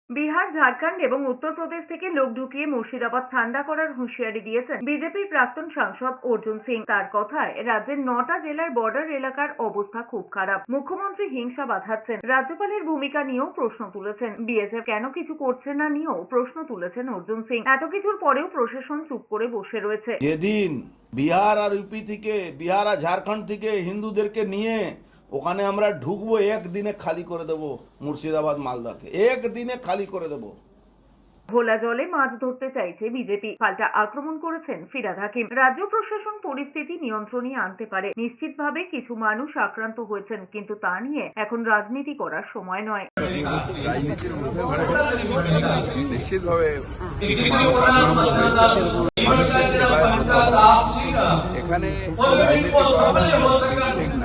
বিহার, ঝাড়খণ্ড এবং উত্তরপ্রদেশ থেকে লোক ঢুকিয়ে মুর্শিদাবাদ ঠান্ডা করার হুঁশিয়ারি দিয়েছেন বিজেপির প্রাক্তন সাংসদ অর্জুন সিং। তার কথায়, রাজ্যের 9টা জেলার বর্ডার এলাকার অবস্থা খুব খারাপ। মুখ্যমন্ত্রী হিংসা বাঁধাচ্ছেন। রাজ্যপালের ভূমিকা নিয়েও প্রশ্ন তুলেছেন। বিএসএফ কেন কিছু করছে না নিয়েও প্রশ্ন তুলেছেন অর্জুন সিং। এত কিছুর পরেও প্রশাসন চুপ করে বসে রয়েছে। যেদিন বিহার আর ইউপি থেকে, বিহার আর ঝাড়খণ্ড থেকে হিন্দুদেরকে নিয়ে ওখানে আমরা ঢুকবো, একদিনে খালি করে দেব মুর্শিদাবাদ মালদাকে, একদিনে খালি করে দেব। ভোলা জলে মাছ ধরতে চাইছে বিজেপি, পাল্টা আক্রমণ করেছেন ফিরহাদ হাকিম। রাজ্য প্রশাসন পরিস্থিতি নিয়ন্ত্রণে আনতে পারে। নিশ্চিতভাবে কিছু মানুষ আক্রান্ত হয়েছেন, কিন্তু তা নিয়ে এখন রাজনীতি করার সময় নয়। নিশ্চিতভাবে এখানে ঠিক না।